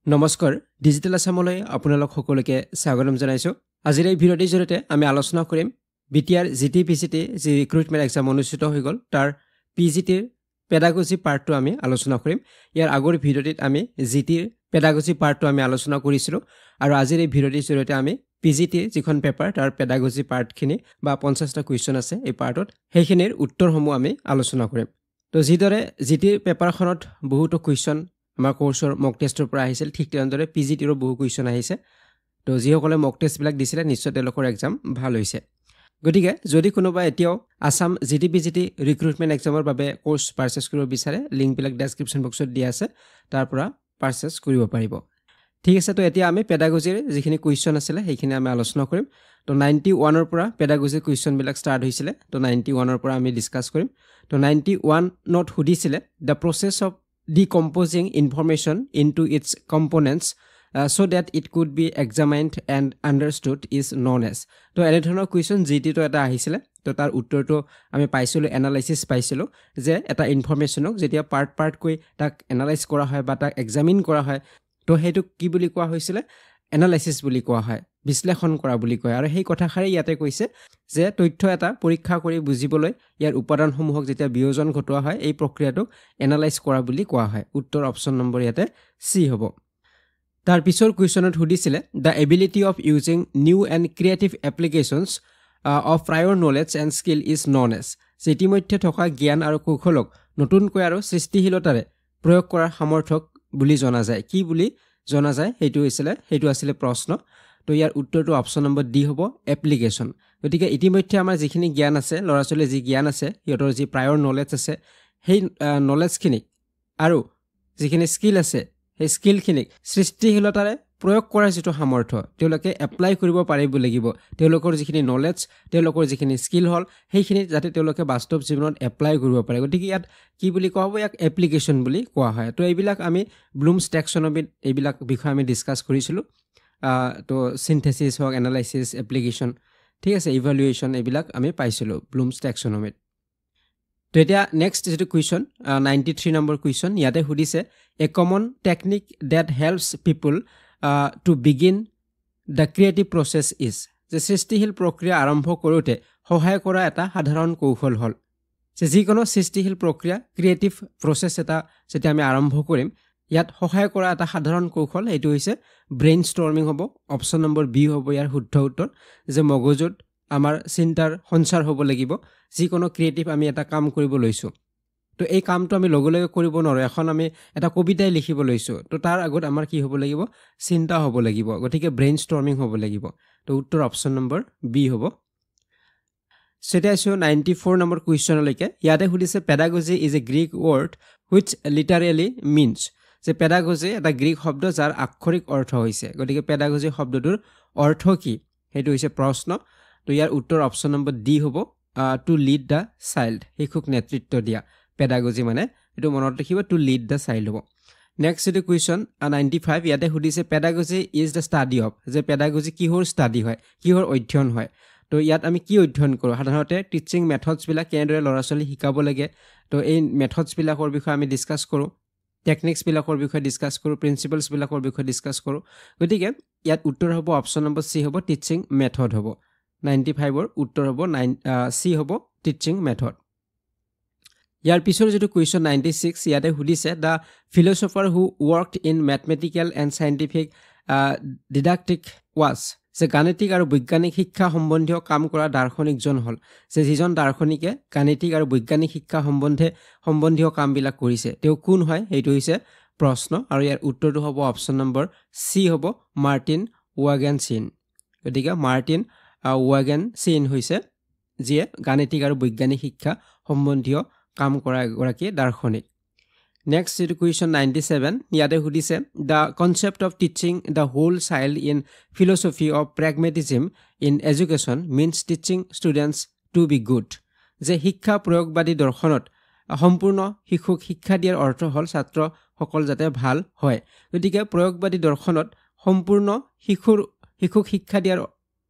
নমস্কাৰ ডিজিটেল আসামলৈ আপোনালোক সকলোকে স্বাগতম জনাইছো আজিৰ এই ভিডিঅ'টিৰ জৰিয়তে আমি আলোচনা কৰিম বিটিআৰ জিটিপিচিটি যি ৰিক্ৰুটমেন্ট এক্সাম অনুষ্ঠিত হৈ গল তাৰ পিজিটিৰ পেডাগজি পাৰ্টটো আমি আলোচনা কৰিম ইয়াৰ আগৰ ভিডিঅ'টিত আমি জিটিৰ পেডাগজি পাৰ্টটো আমি আলোচনা কৰিছিলো আৰু আজিৰ এই ভিডিঅ'টিৰ জৰিয়তে আমি পিজিটিৰ যিখন পেপাৰ তাৰ পেডাগজি পাৰ্টখিনি বা 50টা কুৱেশ্যন আছে এই পাৰ্টত সেইখিনিৰ উত্তৰসমূহ আমি আলোচনা কৰিম তো যিদৰে জিটিৰ পেপাৰখনত বহুতো কুৱেশ্যন আমাৰ কোৰ্সৰ মক টেষ্টৰ পৰা আহিছিল ঠিক তেনেদৰে পিজিটিৰো বহু কুৱেশ্যন আহিছে তো যিসকলে মক টেষ্টবিলাক দিছিলে নিশ্চয় তেওঁলোকৰ এক্সাম ভাল হৈছে গতিকে যদি কোনোবা এতিয়াও আসাম জিটিপিজিটি ৰিক্ৰুটমেন্ট এক্সামৰ বাবে কোৰ্স পাৰচেজ কৰিব বিচাৰে লিংকবিলাক ডেসক্ৰিপচন বক্সত দিয়া আছে তাৰ পৰা পাৰচেজ কৰিব পাৰিব ঠিক আছে তো এতিয়া আমি পেডাগজিৰ যিখিনি কুৱেশ্যন আছিল সেইখিনি আমি আলোচনা কৰিম তো 91 ৰ পৰা পেডাগজি কুৱেশ্যনবিলাক ষ্টাৰ্ট হৈছিল তো 91 ৰ পৰা আমি ডিসকাস কৰিম তো 91 নট হুদিছিলে the process of decomposing information into its components so that it could be examined and understood is known as তো এনে ধৰণৰ কুৱেশ্যন জিটি তো এটা আহিছিলে তো তাৰ উত্তৰটো আমি পাইছিলো এনালাইসিস পাইছিলো যে এটা ইনফৰমেশনক যেতিয়া পাৰ্ট পাৰ্ট কৈ তাক এনালাইজ কৰা হয় বা তাক এক্সামিন কৰা হয় তো হেতু কি বুলি কোৱা হৈছিল এনালাইসিস বুলি কোৱা হয় বিশ্লেষণ কৰা বুলি কয় আৰু সেই কথাখাৰে ইয়াতে কৈছে যে তথ্য এটা পৰীক্ষা কৰি বুজিবলৈ ইয়াৰ উপাদানসমূহক যেতিয়া বিয়োজন ঘটোৱা হয় এই প্ৰক্ৰিয়াটো এনালাইজ কৰা বুলি কোৱা হয় উত্তৰ অপচন নম্বৰ ইয়াতে সি হ'ব তাৰ পিছৰ কুৱেশ্যনত হুদিছিলে the ability of using new and creative applications of prior knowledge and skill is known as যে ইতিমধ্যে থকা জ্ঞান আৰু কৌশলক নতুনকৈ আৰু সৃষ্টিশীলতাৰে প্ৰয়োগ কৰাৰ সামৰ্থক বুলি জনা যায় কি বুলি জনা যায় হেতু আছিল প্ৰশ্ন তো ইয়াৰ উত্তৰটো অপচন নম্বৰ ডি হ'ব এপ্লিকেশন গতিকে ইতিমধ্যে আমাৰ যিখিনি জ্ঞান আছে লৰাচলে যি জ্ঞান আছে ইহঁতৰ যি প্ৰায়ৰ নলেজ আছে সেই নলেজখিনি আৰু যিখিনি স্কিল আছে সেই স্কিলখিনিক সৃষ্টিশীলতাৰে প্ৰয়োগ কৰাৰ যেটো সামৰ্থ্য তেওঁলোকে এপ্লাই কৰিব পাৰিব লাগিব তেওঁলোকৰ যিখিনি নলেজ তেওঁলোকৰ যিখিনি স্কিল হল সেইখিনি যাতে তেওঁলোকে বাস্তৱ জীৱনত এপ্লাই কৰিব পাৰে গতিকে ইয়াত কি বুলি কোৱা হ'ব ইয়াক এপ্লিকেশন বুলি কোৱা হয় তো এইবিলাক আমি ব্লুমছ টেক্সনমি এইবিলাক বিষয় আমি ডিসকাস কৰিছিলো তো সিনথেসিস হক এনালাইসিস এপ্লিকেশন ঠিক আছে ইভালুয়েশন এইবিলাক আমি পাইছিলো ব্লুমছ টেক্সনমিত তো এতিয়া নেক্সট যেটো কুৱেশ্যন 93 নম্বৰ কুৱেশ্যন ইয়াতে হুদিছে a common technique that helps people to begin the creative process is যে সৃষ্টিশীল প্ৰক্ৰিয়া আৰম্ভ কৰোতে সহায় কৰা এটা সাধাৰণ কৌশল হল যে যিকোনো সৃষ্টিশীল প্ৰক্ৰিয়া ক্ৰিয়েটিভ প্ৰসেস এটা যেটা আমি আৰম্ভ কৰিম ইয়াত সহায় কৰা এটা সাধাৰণ কৌশল এটো হৈছে ব্ৰেইনষ্টৰ্মিং হ'ব অপচন নম্বৰ বি হ'ব ইয়াৰ শুদ্ধ উত্তৰ যে মগজুত আমাৰ চিন্তাৰ সঞ্চাৰ হ'ব লাগিব যিকোনো ক্ৰিয়েটিভ আমি এটা কাম কৰিব লৈছো তো এই কামটো আমি লগে কৰিব নোৱাৰো এখন আমি এটা কবিতাই লিখিব লৈছো তো তাৰ আগত আমাৰ কি হ'ব লাগিব চিন্তা হ'ব লাগিব গতিকে ব্ৰেইনষ্টৰ্মিং হ'ব লাগিব তো উত্তৰ অপচন নম্বৰ বি হ'ব সেটা আছে 94 নম্বৰ কুৱেশ্যনলৈকে ইয়াতে হুদিছে pedagogy is a Greek word which literally means যে পেডাগজি এটা গ্ৰীক শব্দ যাৰ আক্ষৰিক অৰ্থ হৈছে গতিকে পেডাগজি শব্দটোৰ অৰ্থ কি হেতু হৈছে প্ৰশ্ন তো ইয়াৰ উত্তৰ অপচন নম্বৰ ডি হ'ব টু লিড দা চাইল্ড শিশুক নেতৃত্ব দিয়া পেডাগজি মানে এটো মনত ৰাখিব টু লিড দা চাইল্ড হ'ব নেক্সট এটো কুৱেশ্যন 95 ইয়াতে হুদিছে pedagogy is the study of যে পেডাগজি কিহৰ ষ্টাডি হয় কিহৰ অধ্যয়ন হয় তো ইয়াত আমি কি অধ্যয়ন কৰো সাধাৰণতে টিচিং মেথডছ বিলাক কেনেদৰে লৰাছলি শিকাব লাগে তো এই মেথডছ বিলাকৰ বিষয়ে আমি ডিসকাস কৰো টেকনিক্স বিলাকৰ বিষয়ে ডিসকাস কৰো প্ৰিন্সিপলছ বিলাকৰ বিষয়ে ডিসকাস কৰো গতিকে ইয়াত উত্তৰ হ'ব অপচন নম্বৰ সি হ'ব টিচিং মেথড হ'ব 95 ৰ উত্তৰ হ'ব সি হ'ব টিচিং মেথড ইয়াৰ পিছৰ যেটো কুৱেশ্যন 96 ইয়াতে হুদিছে দা ফিলোসফাৰ হু ওয়াৰ্কড ইন ম্যাথমেটিক্যাল এন্ড সায়েন্টিফিক ডিডাক্টিক ওয়াজ যে গাণিতিক আৰু বৈজ্ঞানিক শিক্ষা সম্বন্ধীয় কাম কৰা দাৰ্শনিকজন হল যে যিজন দাৰ্শনিকে গাণিতিক আৰু বৈজ্ঞানিক শিক্ষা সম্বন্ধীয় কামবিলাক কৰিছে তেওঁ কোন হয় হেতু হৈছে প্ৰশ্ন আৰু ইয়াৰ উত্তৰটো হ'ব অপচন নম্বৰ সি হ'ব মাৰ্টিন ওয়াগেনচিন গতিকে মাৰ্টিন ওয়াগেনচিন হৈছে যিয়ে গাণিতিক আৰু বৈজ্ঞানিক শিক্ষা সম্বন্ধীয় কাম কৰা এগৰাকী দাৰ্শনিক নেক্সট যেটো কুৱেশ্যন 97 ইয়াতে হুদিছে the concept of teaching the whole child in philosophy of pragmatism in education means teaching students to be good যে শিক্ষা প্ৰয়োগবাদী দৰ্শনত সম্পূৰ্ণ শিশুক শিক্ষা দিয়াৰ অৰ্থ হল ছাত্ৰসকল যাতে ভাল হয় গতিকে প্ৰয়োগবাদী দৰ্শনত সম্পূৰ্ণ শিশুক শিক্ষা দিয়াৰ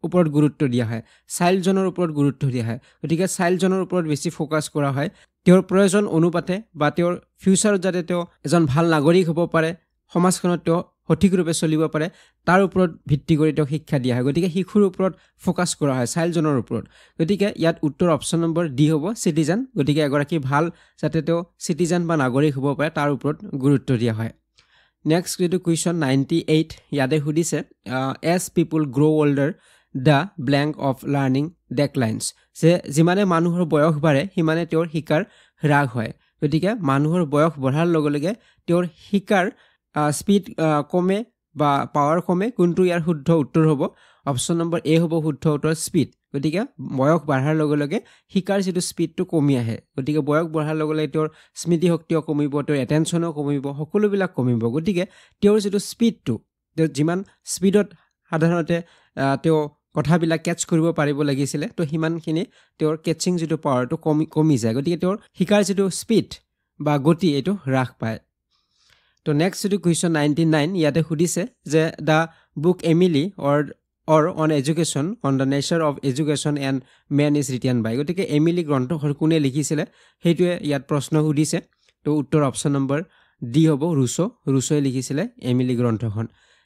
ওপৰত গুৰুত্ব দিয়া হয় চাইল্ডজনৰ ওপৰত গুৰুত্ব দিয়া হয় গতিকে চাইল্ডজনৰ ওপৰত বেছি ফোকাস কৰা হয় তেওঁৰ প্ৰয়োজন অনুপাতে বা তেওঁৰ ফিউচাৰত যাতে তেওঁ এজন ভাল নাগৰিক হ'ব পাৰে সমাজখনত তেওঁ সঠিকৰূপে চলিব পাৰে তাৰ ওপৰত ভিত্তি কৰি তেওঁক শিক্ষা দিয়া হয় গতিকে শিশুৰ ওপৰত ফোকাস কৰা হয় চাইল্ডজনৰ ওপৰত গতিকে ইয়াত উত্তৰ অপচন নম্বৰ ডি হ'ব সিটিজেন গতিকে এগৰাকী ভাল যাতে তেওঁ সিটিজেন বা নাগৰিক হ'ব পাৰে তাৰ ওপৰত গুৰুত্ব দিয়া হয় নেক্সট যেটো কোৱেশ্চন 98 ইয়াতে সুধিছে as people grow older the blank of learning declines যে যিমানে মানুহৰ বয়স বাঢ়ে সিমানে তেওঁৰ শিকাৰ হ্ৰাস হয় গতিকে মানুহৰ বয়স বঢ়াৰ লগে লগে তেওঁৰ শিকাৰ স্পিড কমে বা পাৱাৰ কমে কোনটো ইয়াৰ শুদ্ধ উত্তৰ হ'ব অপচন নম্বৰ এ হ'ব শুদ্ধ উত্তৰ স্পিড গতিকে বয়স বঢ়াৰ লগে লগে শিকাৰ যেটো স্পিডটো কমি আহে গতিকে বয়স বঢ়াৰ লগে লগে তেওঁৰ স্মৃতি শক্তিও কমিব তেওঁৰ এটেনচনো কমিব সকলোবিলাক কমিব গতিকে তেওঁৰ যেটো স্পিডটো যিমান স্পিডত সাধাৰণতে তেওঁ কথাবিলাক ক্যাচ কৰিব পাৰিব লাগিছিল তো হিমানখিনি তেওঁৰ কেচিং যেটো পাৱাৰটো কমি যায় গতিকে তেওঁৰ শিকাৰ যেটো স্পিড বা গতি এটো হ্ৰাস পায় তো নেক্সট যেটো কোৱেশ্চন 99 ইয়াতে সুধিছে যে the book Emile or on education on the nature of education and man is written by গতিকে এমিলি গ্ৰন্থখন কোনে লিখিছিলে হেইটোৱে ইয়াত প্ৰশ্ন সুধিছে তো উত্তৰ অপচন নম্বৰ ডি হ'ব ৰুছোয়ে লিখিছিলে এমিলি গ্ৰন্থখন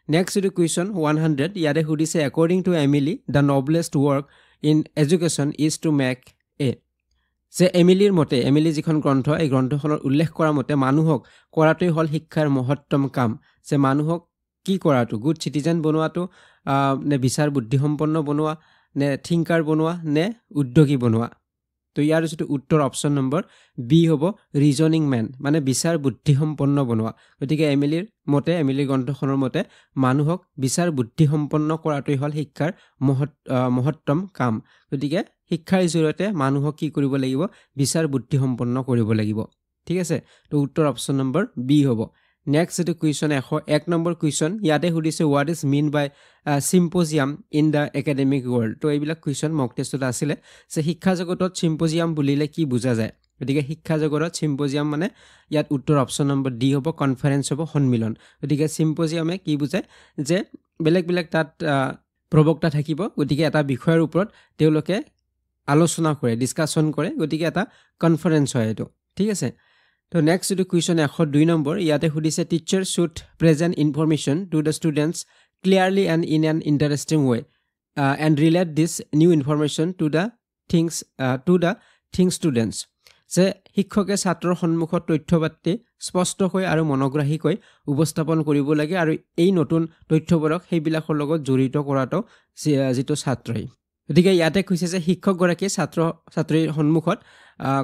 নেক্সট যেটো কোৱেশ্চন 100 ইয়াতে সুধিছে according to Emily the noblest work in education is to make a যে এমিলিৰ মতে এমিলি যিখন গ্ৰন্থ এই গ্ৰন্থখনৰ উল্লেখ কৰা মতে মানুহক কৰাটোই হল শিক্ষাৰ মহত্তম কাম যে মানুহক কি কৰাটো গুড সিটিজেন বনোৱাটো নে বিচাৰ বুদ্ধি সম্পন্ন বনোৱা নে থিংকাৰ বনোৱা নে উদ্যোগী বনোৱা তো ইয়াৰ যেটো উত্তৰ অপচন নম্বৰ বি হ'ব ৰিজনিং ম্যান মানে বিচাৰ বুদ্ধি সম্পন্ন বনোৱা গতিকে এমিলিৰ মতে এমিলি গ্ৰন্থখনৰ মতে মানুহক বিচাৰ বুদ্ধি সম্পন্ন কৰাটোই হল শিক্ষাৰ মহত্তম কাম গতিকে শিক্ষাৰ জৰিয়তে মানুহক কি কৰিব লাগিব বিচাৰ বুদ্ধি সম্পন্ন কৰিব লাগিব ঠিক আছে তো উত্তৰ অপচন নম্বৰ বি হ'ব নেক্সট যেটো কোৱেশ্চন 101 নম্বৰ কোৱেশ্চন ইয়াতে সুধিছে what is mean by symposium in the academic world তো এইবিলাক কোৱেশ্চন মক টেষ্টত আছিল যে শিক্ষা জগতত সিম্পোজিয়াম বুলিলে কি বুজা যায় গতিকে শিক্ষা জগতত সিম্পোজিয়াম মানে ইয়াত উত্তৰ অপচন নম্বৰ ডি হ'ব কনফাৰেন্স হ'ব সন্মিলন গতিকে সিম্পোজিয়ামে কি বুজায় যে বেলেগ তাত প্ৰবক্তা থাকিব গতিকে এটা বিষয়ৰ ওপৰত তেওঁলোকে আলোচনা কৰে ডিসকাশন কৰে গতিকে এটা কনফাৰেন্স হয় এটো ঠিক আছে তো নেক্সট যেটো কোৱেশ্চন 102 নম্বৰ ইয়াতে সুধিছে teacher should present information to the students clearly and in an interesting way and relate this new information to the things students যে শিক্ষকে ছাত্ৰৰ সন্মুখত তথ্যপাতি স্পষ্টকৈ আৰু মনোগ্ৰাহীকৈ উপস্থাপন কৰিব লাগে আৰু এই নতুন তথ্যবোৰক সেইবিলাকৰ লগত জড়িত কৰাটো যেটো ছাত্ৰই গতিকে ইয়াতে কৈছে যে শিক্ষকগৰাকী ছাত্ৰীৰ সন্মুখত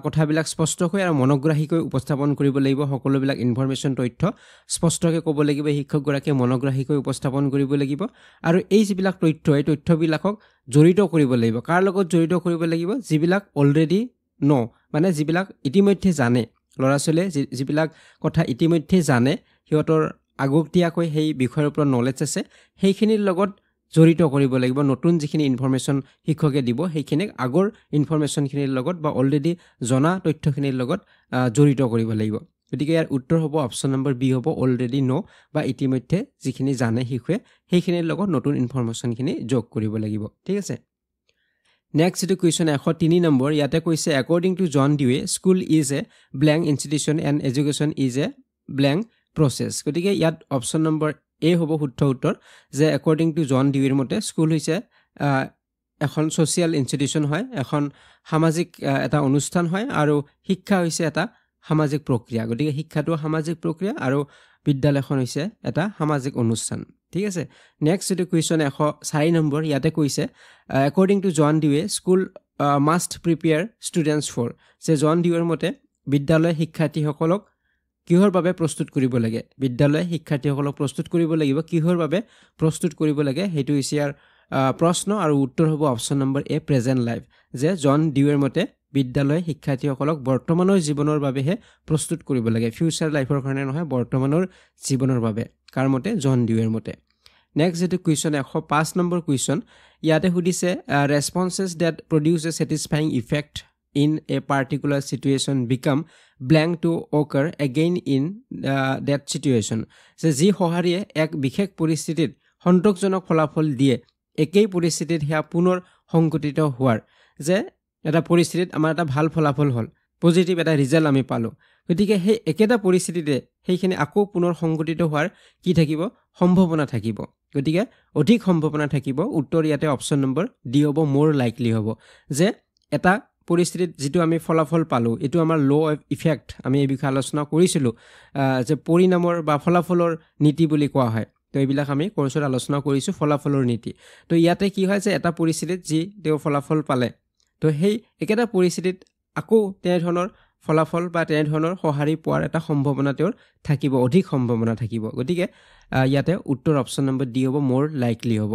কথাবিলাক স্পষ্টকৈ আৰু মনোগ্ৰাহীকৈ উপস্থাপন কৰিব লাগিব সকলোবিলাক ইনফৰমেশন তথ্য স্পষ্টকৈ ক'ব লাগিব শিক্ষকগৰাকী মনোগ্ৰাহীকৈ উপস্থাপন কৰিব লাগিব আৰু এই যিবিলাক এই তথ্যবিলাকক জড়িত কৰিব লাগিব কাৰ লগত জড়িত কৰিব লাগিব যিবিলাক অলৰেডি মানে যিবিলাক ইতিমধ্যে জানে লৰাছলে যিবিলাক কথা ইতিমধ্যে জানে হিয়তৰ আগতীয়াকৈ সেই বিষয়ৰ ওপৰত নলেজ আছে সেইখিনিৰ লগত জড়িত কৰিব লাগিব নতুন যিখিনি ইনফৰমেশন শিক্ষকে দিব সেইখিনিক আগৰ ইনফৰমেশনখিনিৰ লগত বা অলৰেডি জনা তথ্যখিনিৰ লগত জড়িত কৰিব লাগিব গতিকে ইয়াৰ উত্তৰ হ'ব অপচন নম্বৰ বি হ'ব অলৰেডি বা ইতিমধ্যে যিখিনি জানে শিক্ষকে সেইখিনিৰ লগত নতুন ইনফৰমেশনখিনি যোগ কৰিব লাগিব ঠিক আছে নেক্সট যেটো কোৱেশ্চন 103 নম্বৰ ইয়াতে কৈছে according to John Dewey school is a blank institution and education is a blank process গতিকে ইয়াত অপচন নম্বৰ এ হ'ব শুদ্ধ উত্তৰ যে according to John Deweyৰ মতে স্কুল হৈছে এখন সোশিয়াল ইনষ্টিটিউশন হয় এখন সামাজিক এটা অনুষ্ঠান হয় আৰু শিক্ষা হৈছে এটা সামাজিক প্ৰক্ৰিয়া গতিকে শিক্ষাটো সামাজিক প্ৰক্ৰিয়া আৰু বিদ্যালয়খন হৈছে এটা সামাজিক অনুষ্ঠান ঠিক আছে নেক্সট যেটো কোৱেশ্চন 104 নম্বৰ ইয়াতে কৈছে according to John Dewey school must prepare students for যে জন ডিউৰ মতে বিদ্যালয় শিক্ষাৰ্থীসকলক কিহৰ বাবে প্ৰস্তুত কৰিব লাগে বিদ্যালয় শিক্ষাৰ্থীসকলক প্ৰস্তুত কৰিব লাগিব কিহৰ বাবে প্ৰস্তুত কৰিব লাগে হেতু হৈছে ইয়াৰ প্ৰশ্ন আৰু উত্তৰ হ'ব অপচন নম্বৰ এ প্ৰেজেন্ট লাইফ যে জন ডিউৰ মতে বিদ্যালয় শিক্ষাৰ্থীসকলক বৰ্তমানৰ জীৱনৰ বাবেহে প্ৰস্তুত কৰিব লাগে ফিউচাৰ লাইফৰ কাৰণে নহয় বৰ্তমানৰ জীৱনৰ বাবে কাৰ মতে জন ডিউৰ মতে নেক্সট যেটো কোৱেশ্চন 105 নম্বৰ কোৱেশ্চন ইয়াতে সুধিছে responses that produce a satisfying effect in a particular situation become blank to occur again in that situation যে যি সহাৰিয়ে এক বিশেষ পৰিস্থিতিত সন্তোষজনক ফলাফল দিয়ে একেই পৰিস্থিতিত হেয়া পুনৰ সংঘটিত হোৱাৰ যে এটা পৰিস্থিতিত আমাৰ এটা ভাল ফলাফল হ'ল পজিটিভ এটা ৰিজাল্ট আমি পালোঁ গতিকে সেই একেটা পৰিস্থিতিতে সেইখিনি আকৌ পুনৰ সংঘটিত হোৱাৰ কি থাকিব সম্ভাৱনা থাকিব গতিকে অধিক সম্ভাৱনা থাকিব উত্তৰ ইয়াতে অপশ্যন নম্বৰ ডি হ'ব মোৰ লাইকলি হ'ব যে এটা পৰিস্থিতিত যিটো আমি ফলাফল পালোঁ এইটো আমাৰ ল' অফ ইফেক্ট আমি এই বিষয়ে আলোচনা কৰিছিলোঁ যে পৰিণামৰ বা ফলাফলৰ নীতি বুলি কোৱা হয় তো এইবিলাক আমি কোৰ্চত আলোচনা কৰিছোঁ ফলাফলৰ নীতি তো ইয়াতে কি হয় যে এটা পৰিস্থিতিত যি তেওঁ ফলাফল পালে তো সেই একেটা পৰিস্থিতিত আকৌ তেনেধৰণৰ ফলাফল বা তেনেধৰণৰ সঁহাৰি পোৱাৰ এটা সম্ভাৱনা তেওঁৰ থাকিব অধিক সম্ভাৱনা থাকিব গতিকে ইয়াতে উত্তৰ অপশ্যন নম্বৰ ডি হ'ব মোৰ লাইকলি হ'ব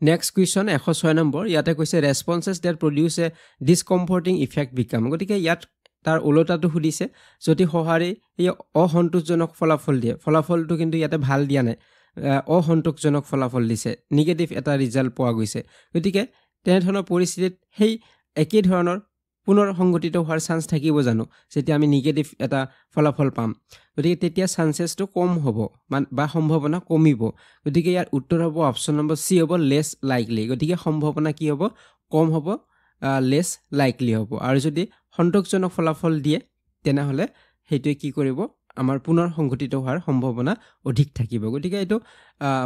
নেক্সট কুৱেশ্যন 106 নম্বৰ ইয়াতে কৈছে ৰেছপন্সেছ ডেট প্ৰডিউচ এ ডিছকমফৰ্টিং ইফেক্ট বিকাম গতিকে ইয়াত তাৰ ওলোটাটো সুধিছে যদি সঁহাৰি এই অসন্তোষজনক ফলাফল দিয়ে ফলাফলটো কিন্তু ইয়াতে ভাল দিয়া নাই অসন্তোষজনক ফলাফল দিছে নিগেটিভ এটা ৰিজাল্ট পোৱা গৈছে গতিকে তেনেধৰণৰ পৰিস্থিতিত সেই একেই ধৰণৰ পুনৰ সংঘটিত হোৱাৰ চান্স থাকিব জানো যেতিয়া আমি নিগেটিভ এটা ফলাফল পাম গতিকে তেতিয়া চান্সেছটো কম হ'ব বা সম্ভাৱনা কমিব গতিকে ইয়াৰ উত্তৰ হ'ব অপশ্যন নম্বৰ চি হ'ব লেছ লাইকলি গতিকে সম্ভাৱনা কি হ'ব কম হ'ব লেছ লাইকলি হ'ব আৰু যদি সন্তোষজনক ফলাফল দিয়ে তেনেহ'লে সেইটোৱে কি কৰিব আমাৰ পুনৰ সংঘটিত হোৱাৰ সম্ভাৱনা অধিক থাকিব গতিকে এইটো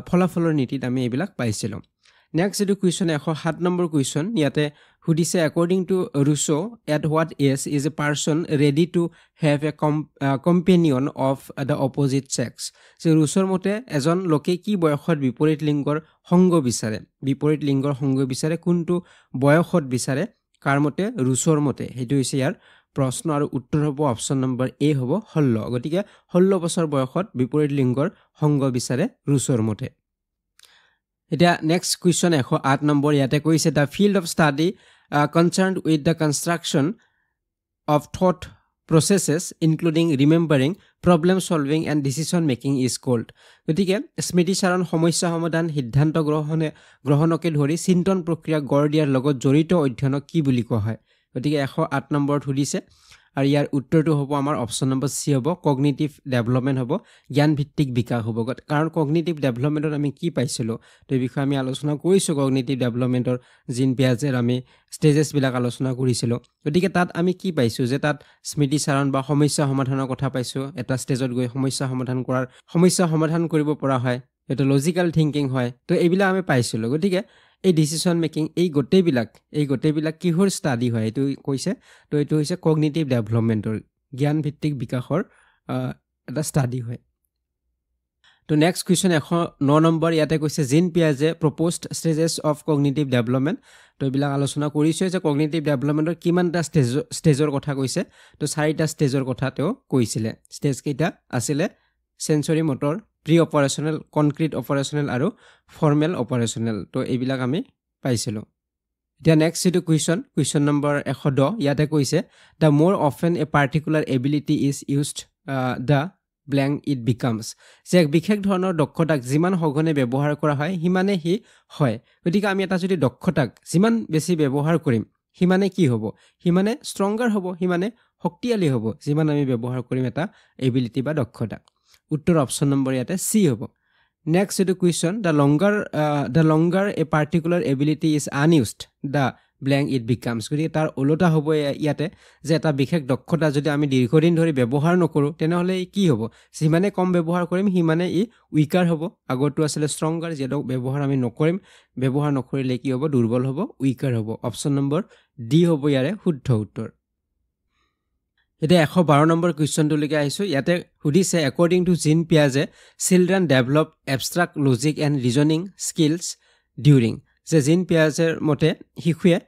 ফলাফলৰ নীতিত আমি এইবিলাক পাইছিলোঁ নেক্সট এইটো কুৱেশ্যন 107 নম্বৰ কুৱেশ্যন ইয়াতে সুধিছে according to Rousseau at what age is a person ready to have a companion of the opposite sex যে ৰুছৰ মতে এজন লোকে কি বয়সত বিপৰীত লিংগৰ সংগ বিচাৰে কোনটো বয়সত বিচাৰে কাৰ মতে ৰুছৰ মতে সেইটো হৈছে ইয়াৰ প্ৰশ্ন আৰু উত্তৰ হ'ব অপশ্যন নম্বৰ এ হ'ব 16 গতিকে 16 বছৰ বয়সত বিপৰীত লিংগৰ সংগ বিচাৰে ৰুছৰ মতে এতিয়া নেক্সট কুৱেশ্যন 108 নম্বৰ ইয়াতে কৈছে the field of study concerned with the construction of thought processes including remembering problem solving and decision making is called গতিকে স্মৃতিচাৰণ সমস্যা সমাধান সিদ্ধান্ত গ্ৰহণকে ধৰি চিন্তন প্ৰক্ৰিয়া গঢ় দিয়াৰ লগত জড়িত অধ্যয়নক কি বুলি কোৱা হয় গতিকে 108 নম্বৰত সুধিছে আৰু ইয়াৰ উত্তৰটো হ'ব আমাৰ অপশ্যন নম্বৰ চি হ'ব কগনিটিভ ডেভেলপমেণ্ট হ'ব জ্ঞান ভিত্তিক বিকাশ হ'ব কাৰণ কগনিটিভ ডেভেলপমেণ্টত আমি কি পাইছিলোঁ তো এই বিষয়ে আমি আলোচনা কৰিছোঁ কগনিটিভ ডেভেলপমেণ্টৰ জিন পিয়াজেৰ আমি ষ্টেজেছবিলাক আলোচনা কৰিছিলোঁ গতিকে তাত আমি কি পাইছোঁ যে তাত স্মৃতিচাৰণ বা সমস্যা সমাধানৰ কথা পাইছোঁ এটা ষ্টেজত গৈ সমস্যা সমাধান কৰিব পৰা হয় এইটো লজিকেল থিংকিং হয় তো এইবিলাক আমি পাইছিলোঁ গতিকে এই ডিচিশ্যন মেকিং এই গোটেইবিলাক কিহৰ ষ্টাডি হয় এইটো কৈছে তো এইটো হৈছে কগনিটিভ ডেভেলপমেণ্টৰ জ্ঞান ভিত্তিক বিকাশৰ এটা ষ্টাডি হয় তো নেক্সট কুৱেশ্যন 109 নম্বৰ ইয়াতে কৈছে জিন পিয়াজে প্ৰপ'জড ষ্টেজেছ অফ কগনিটিভ ডেভেলপমেণ্ট তো এইবিলাক আলোচনা কৰিছোঁ যে কগনিটিভ ডেভেলপমেণ্টৰ কিমানটা ষ্টেজৰ কথা কৈছে তো 4টা ষ্টেজৰ কথা তেওঁ কৈছিলে ষ্টেজকেইটা আছিলে sensory motor preoperational concrete operational আৰু ফৰ্মেল অপাৰেশ্যনেল তো এইবিলাক আমি পাইছিলোঁ এতিয়া নেক্সট এইটো কুৱেশ্যন নম্বৰ 110 ইয়াতে কৈছে দ্য মোৰ often a particular ability is used the blank it becomes যে এক বিশেষ ধৰণৰ দক্ষতাক যিমান সঘনে ব্যৱহাৰ কৰা হয় সিমানে সি হয় গতিকে আমি এটা যদি দক্ষতাক যিমান বেছি ব্যৱহাৰ কৰিম সিমানে কি হ'ব সিমানে ষ্ট্ৰংগাৰ হ'ব সিমানে শক্তিশালী হ'ব যিমান আমি ব্যৱহাৰ কৰিম এটা এবিলিটি বা দক্ষতা উত্তৰ অপশ্যন নম্বৰ ইয়াতে চি হ'ব নেক্সট এইটো question the longer a particular ability is unused the blank it becomes গতিকে তাৰ ওলোটা হ'ব ইয়াতে যে এটা বিশেষ দক্ষতা যদি আমি দীৰ্ঘদিন ধৰি ব্যৱহাৰ নকৰোঁ তেনেহ'লে কি হ'ব যিমানে কম ব্যৱহাৰ কৰিম সিমানে ই উইকাৰ হ'ব আগৰটো আছিলে ষ্ট্ৰংগাৰ যিহেতু ব্যৱহাৰ আমি নকৰিম ব্যৱহাৰ নকৰিলে কি হ'ব দুৰ্বল হ'ব উইকাৰ হ'ব অপশ্যন নম্বৰ ডি হ'ব ইয়াৰে শুদ্ধ উত্তৰ এতিয়া 112 নম্বৰ কুৱেশ্যনটোলৈকে আহিছোঁ ইয়াতে সুধিছে একৰ্ডিং টু জিন পিয়াজে children develop abstract logic and reasoning skills during যে জিন পিয়াজেৰ মতে শিশুৱে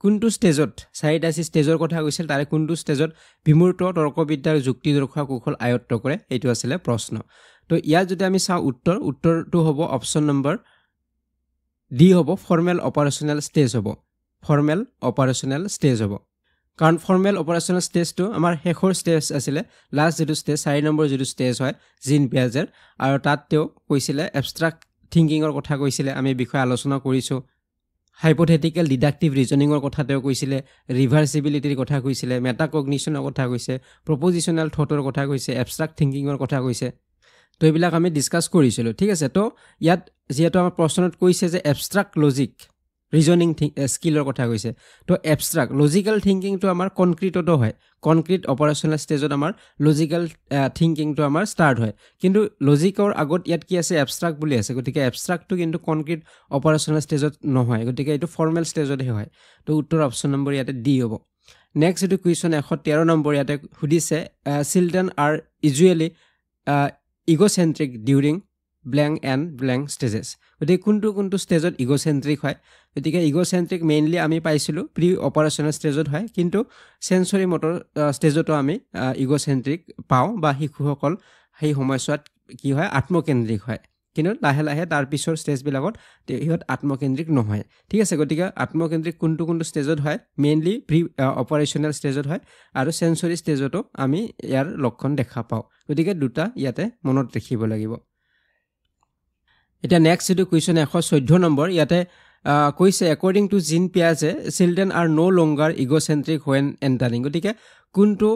কোনটো ষ্টেজত 4টা ষ্টেজৰ কথা কৈছিল তাৰে কোনটো ষ্টেজত বিমূৰ্ত তৰ্কবিদ্যাৰ যুক্তি দৰ্শোৱা কৌশল আয়ত্ত কৰে এইটো আছিলে প্ৰশ্ন তো ইয়াত যদি আমি চাওঁ উত্তৰটো হ'ব অপশ্যন নম্বৰ ডি হ'ব ফৰ্মেল অপাৰেশ্যনেল ষ্টেজ হ'ব কাৰণ ফৰ্মেল অপাৰেশ্যনেল ষ্টেজটো আমাৰ শেষৰ ষ্টেজ আছিলে লাষ্ট যিটো ষ্টেজ 4 নম্বৰ যিটো ষ্টেজ হয় জিন পিয়াজেৰ আৰু তাত তেওঁ কৈছিলে এবষ্ট্ৰাক্ট থিংকিঙৰ কথা কৈছিলে আমি বিষয়ে আলোচনা কৰিছোঁ হাইপথেটিকেল ডিডাক্টিভ ৰিজনিঙৰ কথা তেওঁ কৈছিলে ৰিভাৰ্চিবিলিটিৰ কথা কৈছিলে মেটাকগনিশ্যনৰ কথা কৈছে প্ৰপ'জিশ্যনেল থটৰ কথা কৈছে এবষ্ট্ৰাক্ট থিংকিঙৰ কথা কৈছে তো এইবিলাক আমি ডিছকাছ কৰিছিলোঁ ঠিক আছে তো ইয়াত যিহেতু আমাৰ প্ৰশ্নত কৈছে যে এবষ্ট্ৰাক্ট লজিক ৰিজনিং স্কিলৰ কথা কৈছে তো এবষ্ট্ৰাক্ট লজিকেল থিংকিংটো আমাৰ কনক্ৰিটতো হয় কনক্ৰিট অপাৰেশ্যনেল ষ্টেজত আমাৰ লজিকেল থিংকিংটো আমাৰ ষ্টাৰ্ট হয় কিন্তু লজিকৰ আগত ইয়াত কি আছে এবষ্ট্ৰাক্ট বুলি আছে গতিকে এবষ্ট্ৰাক্টটো কিন্তু কনক্ৰিট অপাৰেশ্যনেল ষ্টেজত নহয় গতিকে এইটো ফৰ্মেল ষ্টেজতহে হয় তো উত্তৰ অপশ্যন নম্বৰ ইয়াতে ডি হ'ব নেক্সট এইটো কুৱেশ্যন 113 নম্বৰ ইয়াতে সুধিছে children are usually egocentric during blank and blank stages গতিকে কোনটো ষ্টেজত ইগোচেন্ট্ৰিক হয় গতিকে ইগোচেন্ট্ৰিক মেইনলি আমি পাইছিলোঁ প্ৰি অপাৰেশ্যনেল ষ্টেজত হয় কিন্তু চেঞ্চৰি মটৰ ষ্টেজতো আমি ইগোচেন্ট্ৰিক পাওঁ বা শিশুসকল সেই সময়ছোৱাত কি হয় আত্মকেন্দ্ৰিক হয় কিন্তু লাহে লাহে তাৰ পিছৰ ষ্টেজবিলাকত ইহঁত আত্মকেন্দ্ৰিক নহয় ঠিক আছে গতিকে আত্মকেন্দ্ৰিক কোনটো ষ্টেজত হয় মেইনলি প্ৰি অপাৰেশ্যনেল ষ্টেজত হয় আৰু চেঞ্চৰি ষ্টেজতো আমি ইয়াৰ লক্ষণ দেখা পাওঁ গতিকে দুটা ইয়াতে মনত ৰাখিব লাগিব এতিয়া নেক্সট এইটো কুৱেশ্যন 114 নম্বৰ ইয়াতে কৈছে একৰ্ডিং টু জিন পিয়াজে children are no' longer egocentric when entering গতিকে কোনটো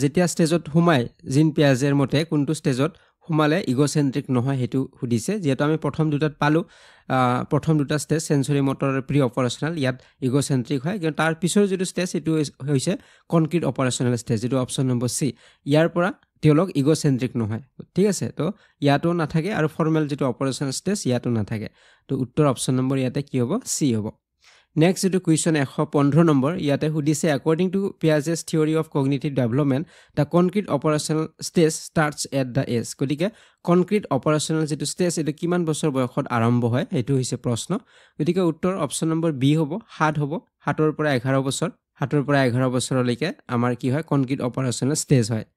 যেতিয়া ষ্টেজত সোমায় জিন পিয়াজেৰ মতে কোনটো ষ্টেজত সোমালে ইগোচেন্ট্ৰিক নহয় সেইটো সুধিছে যিহেতু আমি প্ৰথম দুটাত পালোঁ প্ৰথম দুটা ষ্টেজ চেঞ্চৰি মটৰ প্ৰি অপাৰেশ্যনেল ইয়াত ইগোচেন্ট্ৰিক হয় কিন্তু তাৰ পিছৰ যিটো ষ্টেজ সেইটো হৈছে কনক্ৰিট অপাৰেশ্যনেল ষ্টেজ যিটো অপশ্যন নম্বৰ চি ইয়াৰ পৰা তেওঁলোক ইগোচেন্ট্ৰিক নহয় ঠিক আছে তো ইয়াতো নাথাকে আৰু ফৰ্মেল যিটো অপাৰেশ্যনেল ষ্টেজ ইয়াতো নাথাকে তো উত্তৰ অপশ্যন নম্বৰ ইয়াতে কি হ'ব চি হ'ব নেক্সট যিটো কুৱেশ্যন 115 নম্বৰ ইয়াতে সুধিছে according to Piaget's theory of cognitive development the concrete operational stage starts at the age গতিকে কনক্ৰিট অপাৰেশ্যনেল যিটো ষ্টেজ এইটো কিমান বছৰ বয়সত আৰম্ভ হয় সেইটো হৈছে প্ৰশ্ন গতিকে উত্তৰ অপশ্যন নম্বৰ বি হ'ব 7 হ'ব 7ৰ পৰা 11 বছৰ 7ৰ পৰা 11 বছৰলৈকে আমাৰ কি হয় কনক্ৰিট অপাৰেশ্যনেল ষ্টেজ হয়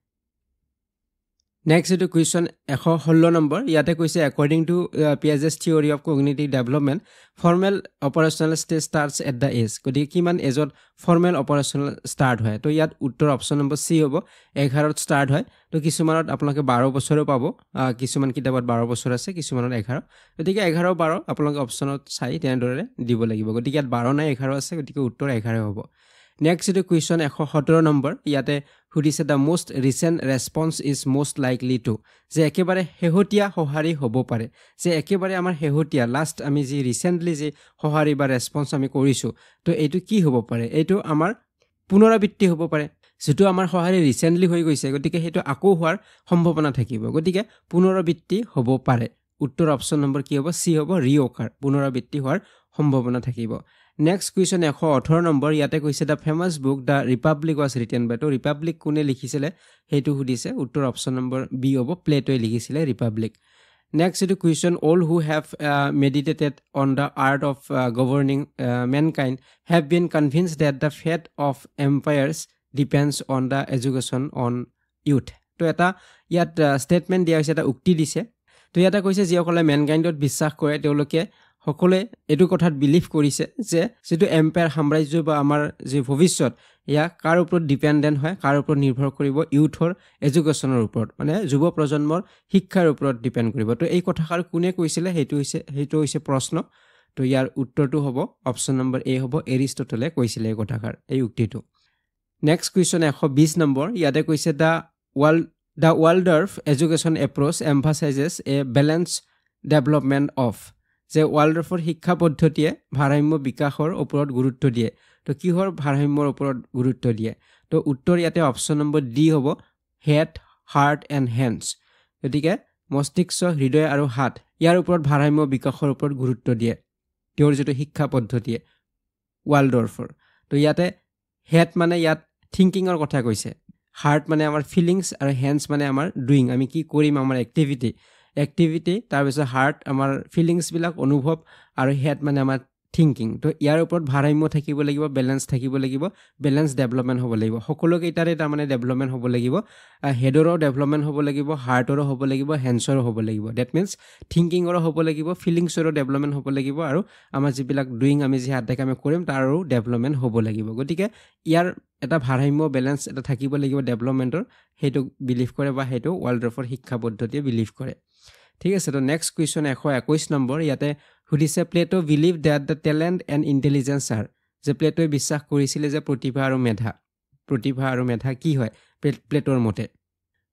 নেক্সট এইটো কুৱেশ্যন 116 নম্বৰ ইয়াতে কৈছে according to Piaget's theory of cognitive development formal operational stage starts at the age গতিকে কিমান এজত ফৰ্মেল অপাৰেশ্যনেল ষ্টাৰ্ট হয় তো ইয়াত উত্তৰ অপশ্যন নম্বৰ চি হ'ব 11ত ষ্টাৰ্ট হয় তো কিছুমানত আপোনালোকে 12 বছৰো পাব কিছুমান কিতাপত 12 বছৰ আছে কিছুমানত 11 গতিকে 11 12 আপোনালোকে অপশ্যনত চাই তেনেদৰে দিব লাগিব গতিকে ইয়াত 12 নাই 11 আছে গতিকে উত্তৰ 11 হ'ব নেক্সট এইটো কুৱেশ্যন 117 নম্বৰ ইয়াতে সুধিছে the most recent response is most likely to যে একেবাৰে শেহতীয়া সঁহাৰি হ'ব পাৰে যে একেবাৰে আমাৰ শেহতীয়া লাষ্ট আমি যি ৰিচেণ্টলি যি সঁহাৰি বা ৰেছপন্স আমি কৰিছোঁ তো এইটো কি হ'ব পাৰে এইটো আমাৰ পুনৰাবৃত্তি হ'ব পাৰে যিটো আমাৰ সঁহাৰি ৰিচেণ্টলি হৈ গৈছে গতিকে সেইটো আকৌ হোৱাৰ সম্ভাৱনা থাকিব গতিকে পুনৰাবৃত্তি হ'ব পাৰে উত্তৰ অপশ্যন নম্বৰ কি হ'ব চি হ'ব ৰিঅকাৰ পুনৰাবৃত্তি হোৱাৰ সম্ভাৱনা থাকিব নেক্সট কুৱেশ্যন 118 নম্বৰ ইয়াতে কৈছে the famous book the Republic was written by তো ৰিপাব্লিক কোনে লিখিছিলে সেইটো সুধিছে উত্তৰ অপশ্যন নম্বৰ বি হ'ব প্লেটোৱে লিখিছিলে ৰিপাব্লিক নেক্সট এইটো question all who have meditated on the art of governing mankind have been convince that the fate of empires depends on the education on youth তো এটা ইয়াত ষ্টেটমেণ্ট দিয়া হৈছে এটা উক্তি দিছে তো ইয়াতে কৈছে যিসকলে মেনকাইণ্ডত বিশ্বাস কৰে তেওঁলোকে সকলোৱে এইটো কথাত বিলিভ কৰিছে যে যিটো এম্পায়াৰ সাম্ৰাজ্য বা আমাৰ যি ভৱিষ্যত ইয়াক কাৰ ওপৰত ডিপেণ্ডেণ্ট হয় কাৰ ওপৰত নিৰ্ভৰ কৰিব ইউথৰ এডুকেশ্যনৰ ওপৰত মানে যুৱ প্ৰজন্মৰ শিক্ষাৰ ওপৰত ডিপেণ্ড কৰিব তো এই কথাষাৰ কোনে কৈছিলে সেইটো হৈছে প্ৰশ্ন তো ইয়াৰ উত্তৰটো হ'ব অপশ্যন নম্বৰ এ হ'ব এৰিষ্টটলে কৈছিলে এই কথাষাৰ এই উক্তিটো নেক্সট কুৱেশ্যন 120 নম্বৰ ইয়াতে কৈছে the Waldorf education approach emphasizes a balance development of যে ৱাল্ডৰ্ফৰ শিক্ষা পদ্ধতিয়ে ভাৰসাম্য বিকাশৰ ওপৰত গুৰুত্ব দিয়ে তো কিহৰ ভাৰসাম্যৰ ওপৰত গুৰুত্ব দিয়ে তো উত্তৰ ইয়াতে অপশ্যন নম্বৰ ডি হ'ব হেড হাৰ্ট এণ্ড হেণ্ডছ গতিকে মস্তিষ্ক হৃদয় আৰু হাত ইয়াৰ ওপৰত ভাৰসাম্য বিকাশৰ ওপৰত গুৰুত্ব দিয়ে তেওঁৰ যিটো শিক্ষা পদ্ধতিয়ে ৱাল্ডৰ্ফৰ তো ইয়াতে হেড মানে ইয়াত থিংকিঙৰ কথা কৈছে হাৰ্ট মানে আমাৰ ফিলিংছ আৰু হেণ্ডছ মানে আমাৰ ডুইং আমি কি কৰিম আমাৰ এক্টিভিটি তাৰপিছত হাৰ্ট আমাৰ ফিলিংছবিলাক অনুভৱ আৰু হেড মানে আমাৰ থিংকিং তো ইয়াৰ ওপৰত ভাৰসাম্য থাকিব লাগিব বেলেঞ্চ থাকিব লাগিব বেলেঞ্চ ডেভেলপমেণ্ট হ'ব লাগিব সকলোকেইটাৰে তাৰমানে ডেভেলপমেণ্ট হ'ব লাগিব হেডৰো ডেভেলপমেণ্ট হ'ব লাগিব হাৰ্টৰো হ'ব লাগিব হেণ্ডছৰো হ'ব লাগিব ডেট মিনছ থিংকিঙৰো হ'ব লাগিব ফিলিংছৰো ডেভেলপমেণ্ট হ'ব লাগিব আৰু আমাৰ যিবিলাক ডুইং আমি যি হাতে কামে কৰিম তাৰো ডেভেলপমেণ্ট হ'ব লাগিব গতিকে ইয়াৰ এটা ভাৰসাম্য বেলেঞ্চ এটা থাকিব লাগিব ডেভেলপমেণ্টৰ সেইটো বিলিভ কৰে বা সেইটো ৱাল্ডৰ্ফৰ শিক্ষা পদ্ধতিয়ে বিলিভ কৰে ঠিক আছে তো নেক্সট কুৱেশ্যন 121 নম্বৰ ইয়াতে সুধিছে Plato believe date the talent and intelligence R যে প্লেটোৱে বিশ্বাস কৰিছিলে যে প্ৰতিভা আৰু মেধা কি হয় প্লেটোৰ মতে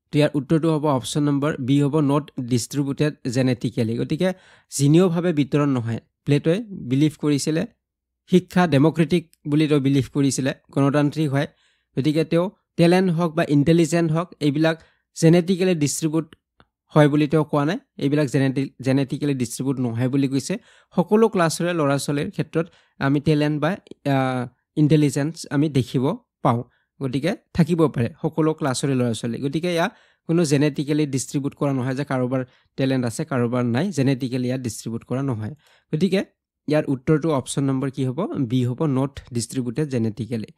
তো ইয়াৰ উত্তৰটো হ'ব অপশ্যন নম্বৰ বি হ'ব নট ডিষ্ট্ৰিবিউটেড জেনেটিকেলি গতিকে জিনীয়ভাৱে বিতৰণ নহয় প্লেটোৱে বিলিভ কৰিছিলে শিক্ষা ডেমক্ৰেটিক বুলি তেওঁ বিলিভ কৰিছিলে গণতান্ত্ৰিক হয় গতিকে তেওঁ টেলেণ্ট হওক বা ইণ্টেলিজেণ্ট হওক এইবিলাক জেনেটিকেলি ডিষ্ট্ৰিবিউট হয় বুলি তেওঁ কোৱা নাই এইবিলাক জেনেটিকেলি ডিষ্ট্ৰিবিউট নহয় বুলি কৈছে সকলো ক্লাছৰে ল'ৰা ছোৱালীৰ ক্ষেত্ৰত আমি টেলেণ্ট বা ইণ্টেলিজেন্স আমি দেখিব পাওঁ গতিকে থাকিব পাৰে সকলো ক্লাছৰে ল'ৰা ছোৱালী গতিকে ইয়াক কোনো জেনেটিকেলি ডিষ্ট্ৰিবিউট কৰা নহয় যে কাৰোবাৰ টেলেণ্ট আছে কাৰোবাৰ নাই জেনেটিকেলি ইয়াত ডিষ্ট্ৰিবিউট কৰা নহয় গতিকে ইয়াৰ উত্তৰটো অপশ্যন নম্বৰ কি হ'ব বি হ'ব নট ডিষ্ট্ৰিবিউটেড জেনেটিকেলি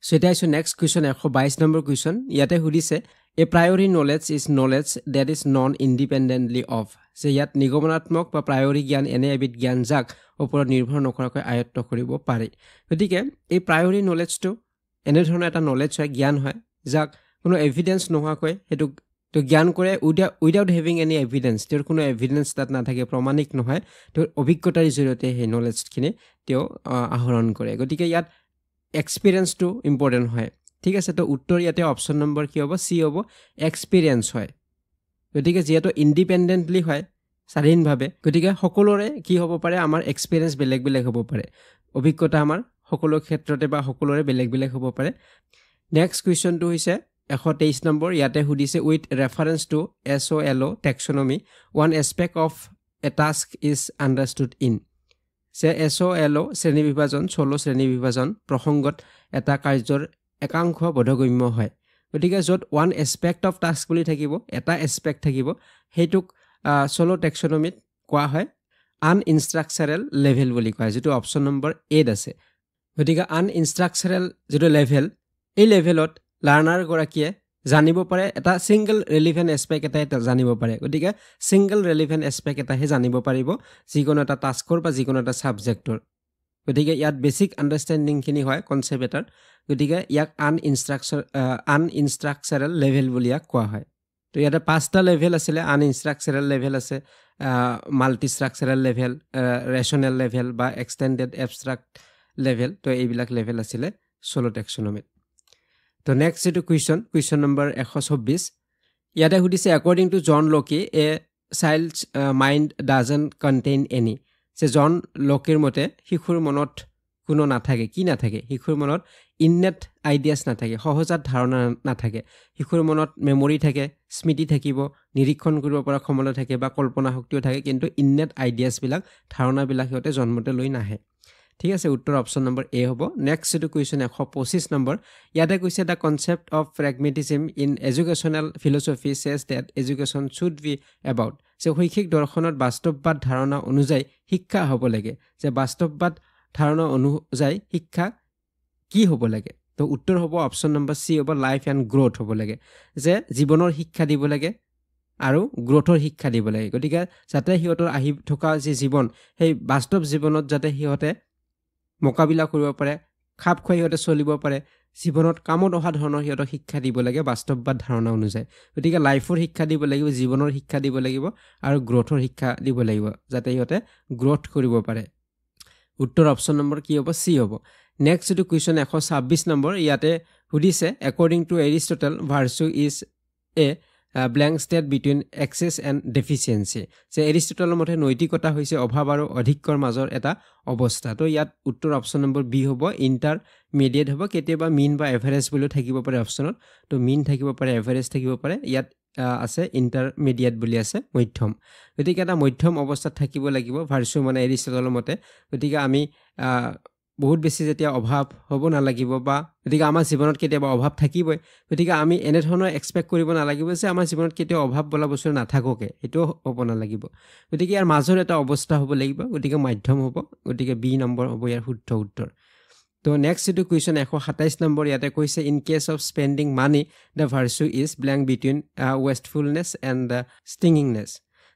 সো এটা আছে নেক্সট কুৱেশ্যন 122 নম্বৰ কুৱেশ্যন ইয়াতে সুধিছে a priori knowledge is knowledge that is known independently of যে ইয়াত নিগমনাত্মক বা প্ৰায়ৰি জ্ঞান এনে এবিধ জ্ঞান যাক ওপৰত নিৰ্ভৰ নকৰাকৈ আয়ত্ত কৰিব পাৰি গতিকে এই প্ৰায়ৰি নলেজটো এনেধৰণৰ এটা নলেজ হয় জ্ঞান হয় যাক কোনো এভিডেন্স নোহোৱাকৈ সেইটো তো জ্ঞান কৰে উইদাউট হেভিং এনি এভিডেন্স তেওঁৰ কোনো এভিডেন্স তাত নাথাকে প্ৰমাণিক নহয় তেওঁৰ অভিজ্ঞতাৰ জৰিয়তে সেই নলেজখিনি তেওঁ আহৰণ কৰে গতিকে ইয়াত এক্সপিৰিয়েন্সটো ইম্পৰ্টেণ্ট হয় ঠিক আছে তো উত্তৰ ইয়াতে অপশ্যন নম্বৰ কি হ'ব চি হ'ব এক্সপিৰিয়েন্স হয় গতিকে যিহেতু ইণ্ডিপেণ্ডেণ্টলি হয় স্বাধীনভাৱে গতিকে সকলোৰে কি হ'ব পাৰে আমাৰ এক্সপিৰিয়েন্স বেলেগ বেলেগ হ'ব পাৰে অভিজ্ঞতা আমাৰ সকলো ক্ষেত্ৰতে বা সকলোৰে বেলেগ বেলেগ হ'ব পাৰে নেক্সট কুৱেশ্যনটো হৈছে 123 নম্বৰ ইয়াতে সুধিছে with reference to SOLO taxonomy one aspect of a task is understood in যে SOLO শ্ৰেণী বিভাজন চলো শ্ৰেণী বিভাজন প্ৰসংগত এটা কাৰ্যৰ একাংশ বোধগম্য হয় গতিকে য'ত ওৱান এছপেক্ট অফ টাস্ক বুলি থাকিব এটা এছপেক্ট থাকিব সেইটোক চলো টেক্সনমিত কোৱা হয় আনইনষ্ট্ৰাকচাৰেল লেভেল বুলি কয় যিটো অপশ্যন নম্বৰ 8 আছে গতিকে আনইনষ্ট্ৰাকচাৰেল যিটো লেভেল এই লেভেলত লাৰ্ণাৰ গৰাকীয়ে জানিব পাৰে এটা সিঙ্গল ৰেলেভেন্ট এছপেক্ট এটা জানিব পাৰে গতিকে সিঙ্গল ৰেলেভেন্ট এছপেক্ট এটাহে জানিব পাৰিব যিকোনো এটা টাস্কৰ বা যিকোনো এটা সাবজেক্টৰ গতিকে ইয়াত বেসিক আন্ডাৰষ্টেণ্ডিংখিনি হয় কনসেপ্ট এটাৰ গতিকে ইয়াক আনইনষ্ট্ৰাকচাৰেল লেভেল বুলি ইয়াক কোৱা হয় তো ইয়াতে পাঁচটা লেভেল আছিলে আনইনষ্ট্ৰাকচাৰেল লেভেল আছে মাল্টি ষ্ট্ৰাকচাৰেল লেভেল ৰেশনেল লেভেল বা এক্সটেণ্ডেড এবষ্ট্ৰাক্ট লেভেল তো এইবিলাক লেভেল আছিলে চলো টেক্সনমিত তো নেক্সট যেটো কুৱেশ্যন নম্বৰ 126 ইয়াতে সুধিছে according to John Locke a child's mind doesn't contain any যে জন লোকেৰ মতে শিশুৰ মনত কোনো নাথাকে কি নাথাকে শিশুৰ মনত ইননেট আইডিয়াছ নাথাকে সহজাত ধাৰণা নাথাকে শিশুৰ মনত মেমৰি থাকে স্মৃতি থাকিব নিৰীক্ষণ কৰিব পৰা ক্ষমতা থাকে বা কল্পনা শক্তিও থাকে কিন্তু ইননেট আইডিয়াছ বিলাক ধাৰণাবিলাক সিহঁতে জন্মতে লৈ নাহে ঠিক আছে উত্তৰ অপশ্যন নম্বৰ এ হ'ব নেক্সট যেটো কুৱেশ্যন 125 নম্বৰ ইয়াতে কৈছে the concept of pragmatism in educational philosophy says that education should be about যে শৈক্ষিক দৰ্শনত বাস্তৱবাদ ধাৰণা অনুযায়ী শিক্ষা হ'ব লাগে যে বাস্তৱবাদ ধাৰণা অনুযায়ী শিক্ষা কি হ'ব লাগে তো উত্তৰ হ'ব অপশ্যন নম্বৰ সি হ'ব লাইফ এণ্ড গ্ৰোথ হ'ব লাগে যে জীৱনৰ শিক্ষা দিব লাগে আৰু গ্ৰোথৰ শিক্ষা দিব লাগে গতিকে যাতে সিহঁতৰ আহি থকা যে জীৱন সেই বাস্তৱ জীৱনত যাতে সিহঁতে মোকাবিলা কৰিব পাৰে খাপ খুৱাই সিহঁতে চলিব পাৰে জীৱনত কামত অহা ধৰণৰ সিহঁতক শিক্ষা দিব লাগে বাস্তৱবাদ ধাৰণা অনুযায়ী গতিকে লাইফৰ শিক্ষা দিব লাগিব জীৱনৰ শিক্ষা দিব লাগিব আৰু গ্ৰোথৰ শিক্ষা দিব লাগিব যাতে সিহঁতে গ্ৰোথ কৰিব পাৰে উত্তৰ অপশ্যন নম্বৰ কি হ'ব সি হ'ব নেক্সট যেটো কুৱেশ্যন 126 নম্বৰ ইয়াতে সুধিছে according to Aristotle virtue is a blank state between excess and deficiency যে এৰিষ্টটলৰ মতে নৈতিকতা হৈছে অভাৱ আৰু অধিকৰ মাজৰ এটা অৱস্থা তো ইয়াত উত্তৰ অপশ্যন নম্বৰ বি হ'ব ইণ্টাৰমিডিয়েট হ'ব কেতিয়াবা মিন বা এভাৰেজ বুলি থাকিব পাৰে অপশ্যনত তো মিন থাকিব পাৰে এভাৰেজ থাকিব পাৰে ইয়াত আছে ইণ্টাৰমিডিয়েট বুলি আছে মধ্যম গতিকে এটা মধ্যম অৱস্থাত থাকিব লাগিব ভাৰ্চু মানে এৰিষ্টটলৰ মতে গতিকে আমি বহুত বেছি যেতিয়া অভাৱ হ'ব নালাগিব বা গতিকে আমাৰ জীৱনত কেতিয়াবা অভাৱ থাকিবই গতিকে আমি এনে ধৰণৰ এক্সপেক্ট কৰিব নালাগিব যে আমাৰ জীৱনত কেতিয়াবা অভাৱ বোলা বস্তু নাথাককে সেইটো হ'ব নালাগিব গতিকে ইয়াৰ মাজৰ এটা অৱস্থা হ'ব লাগিব গতিকে মাধ্যম হ'ব গতিকে বি নম্বৰ হ'ব ইয়াৰ শুদ্ধ উত্তৰ তো নেক্সট যেটো কুৱেশ্যন 127 নম্বৰ ইয়াতে কৈছে in case of spending money the virtue is blank between wastefulness and the stinginess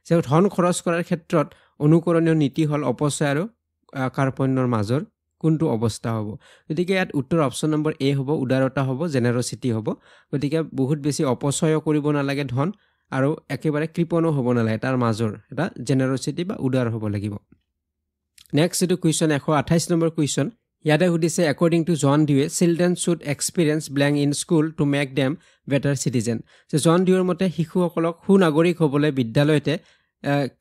যে ধন খৰচ কৰাৰ ক্ষেত্ৰত অনুকৰণীয় নীতি হ'ল অপচয় আৰু কাৰ্পণ্যৰ মাজৰ কোনটো অৱস্থা হ'ব গতিকে ইয়াত উত্তৰ অপশ্যন নম্বৰ এ হ'ব উদাৰতা হ'ব জেনাৰচিটি হ'ব গতিকে বহুত বেছি অপচয় কৰিব নালাগে ধন আৰু একেবাৰে কৃপণো হ'ব নালাগে তাৰ মাজৰ এটা জেনাৰচিটি বা উদাৰ হ'ব লাগিব নেক্সট যেটো কুৱেশ্যন 128 নম্বৰ কুৱেশ্যন ইয়াতে সুধিছে according to John Dewey children should experience blank in school to make them better citizen যে জন ডিউৰ মতে শিশুসকলক সুনাগৰিক হ'বলৈ বিদ্যালয়তে